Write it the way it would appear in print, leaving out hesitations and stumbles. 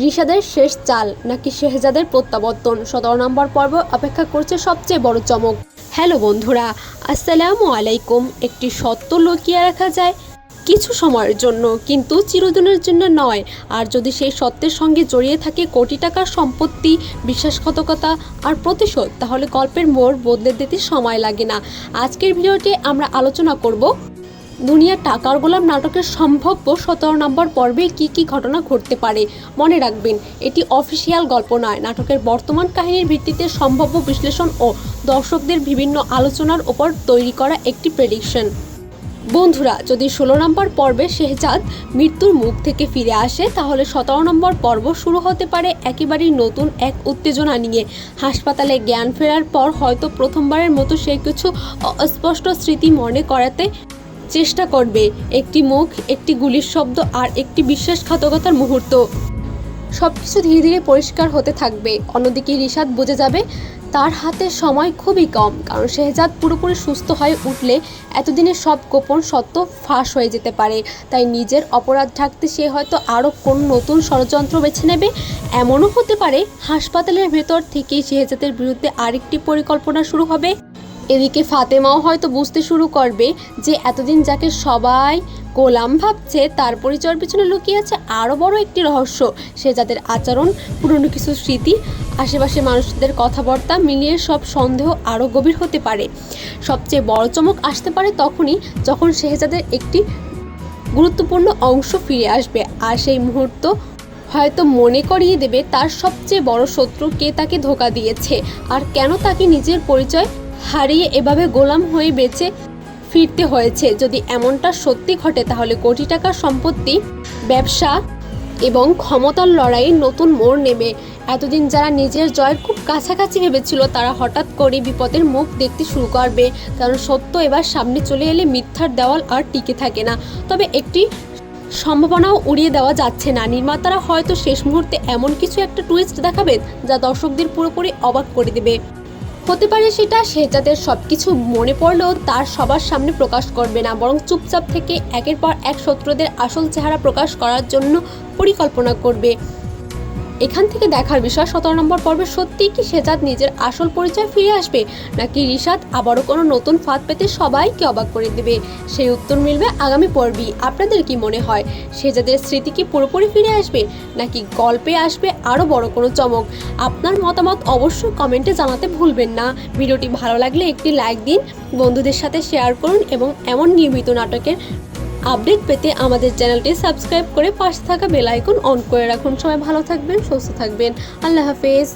রিশাদের শেষ চাল নাকি শেহজাদের প্রত্যাবর্তন 17 নম্বর পর্ব অপেক্ষা করছে সবচেয়ে বড় চমক। হ্যালো বন্ধুরা, আসসালামু আলাইকুম। একটি সত্য লুকিয়ে রাখা যায় কিছু সময়ের জন্য, কিন্তু চিরদিনের জন্য নয়। আর যদি সেই সত্যের সঙ্গে জড়িয়ে থাকে কোটি টাকার সম্পত্তি, বিশ্বাসঘাতকতা আর প্রতিশোধ, তাহলে গল্পের মোড় বদলে দিতে সময় লাগে না। আজকের ভিডিওতে আমরা আলোচনা করব দুনিয়ার টাকার গোলাম নাটকের সম্ভাব্য 17 নম্বর পর্বে কি কি ঘটনা ঘটতে পারে। মনে রাখবেন, এটি অফিসিয়াল গল্প নয়, নাটকের বর্তমান কাহিনীর ভিত্তিতে সম্ভাব্য বিশ্লেষণ ও দর্শকদের বিভিন্ন আলোচনার উপর তৈরি করা একটি প্রেডিকশন। বন্ধুরা, যদি 16 নম্বর পর্বে শেহজাদ মৃত্যুর মুখ থেকে ফিরে আসে, তাহলে 17 নম্বর পর্ব শুরু হতে পারে একেবারেই নতুন এক উত্তেজনা নিয়ে। হাসপাতালে জ্ঞান ফেরার পর হয়তো প্রথমবারের মতো সে কিছু অস্পষ্ট স্মৃতি মনে করাতে চেষ্টা করবে। একটি মুখ, একটি গুলির শব্দ আর একটি বিশ্বাসঘাতকতার মুহূর্ত, সবকিছু ধীরে ধীরে পরিষ্কার হতে থাকবে। অন্যদিকে রিশাদ বুঝে যাবে তার হাতে সময় খুবই কম, কারণ শেহজাদ পুরোপুরি সুস্থ হয়ে উঠলে এতদিনের সব গোপন সত্য ফাঁস হয়ে যেতে পারে। তাই নিজের অপরাধ ঢাকতে সে হয়তো আরও কোন নতুন ষড়যন্ত্র বেছে নেবে। এমনও হতে পারে হাসপাতালের ভেতর থেকেই শেহজাদের বিরুদ্ধে আরেকটি পরিকল্পনা শুরু হবে। এদিকে ফাতেমাও হয়তো বুঝতে শুরু করবে যে এতদিন যাকে সবাই গোলাম ভাবছে, তার পরিচয়ের পিছনে লুকিয়ে আছে আরও বড় একটি রহস্য। সে যাদের আচরণ, পুরনো কিছু স্মৃতি, আশেপাশে মানুষদের কথাবার্তা মিলিয়ে সব সন্দেহ আরও গভীর হতে পারে। সবচেয়ে বড় চমক আসতে পারে তখনই, যখন শেহজাদের একটি গুরুত্বপূর্ণ অংশ ফিরে আসবে, আর সেই মুহূর্ত হয়তো মনে করিয়ে দেবে তার সবচেয়ে বড় শত্রু কে তাকে ধোঁকা দিয়েছে, আর কেন তাকে নিজের পরিচয় হারিয়ে এভাবে গোলাম হয়ে বেঁচে ফিরতে হয়েছে। যদি এমনটা সত্যি ঘটে, তাহলে কোটি টাকার সম্পত্তি, ব্যবসা এবং ক্ষমতার লড়াইয়ে নতুন মোড় নেবে। এতদিন যারা নিজের জয়ের খুব কাছাকাছি ভেবেছিল, তারা হঠাৎ করে বিপদের মুখ দেখতে শুরু করবে, কারণ সত্য এবার সামনে চলে এলে মিথ্যার দেওয়াল আর টিকে থাকে না। তবে একটি সম্ভাবনাও উড়িয়ে দেওয়া যাচ্ছে না, নির্মাতারা হয়তো শেষ মুহূর্তে এমন কিছু একটা টুইস্ট দেখাবেন যা দর্শকদের পুরোপুরি অবাক করে দেবে। হতে পারে সেটা শেহজাদের সবকিছু মনে পড়লেও তার সবার সামনে প্রকাশ করবে না, বরং চুপচাপ থেকে একের পর এক শত্রুদের আসল চেহারা প্রকাশ করার জন্য পরিকল্পনা করবে। এখান থেকে দেখার বিষয়, 17 নম্বর পর্বে সত্যিই কি শেহজাদ নিজের আসল পরিচয় ফিরে আসবে, নাকি রিশাদ আবারও কোনো নতুন ফাঁদ পেতে সবাইকে অবাক করে দেবে। সেই উত্তর মিলবে আগামী পর্বেই। আপনাদের কি মনে হয়, শেহজাদের স্মৃতি কি পুরোপুরি ফিরে আসবে, নাকি গল্পে আসবে আরও বড় কোনো চমক? আপনার মতামত অবশ্যই কমেন্টে জানাতে ভুলবেন না। ভিডিওটি ভালো লাগলে একটি লাইক দিন, বন্ধুদের সাথে শেয়ার করুন এবং এমন নিয়মিত নাটকের আপডেট পেতে আমাদের চ্যানেলটি সাবস্ক্রাইব করে পাশে থাকা বেল আইকন অন করে রাখুন। সবাই ভালো থাকবেন, সুস্থ থাকবেন। আল্লাহ হাফেজ।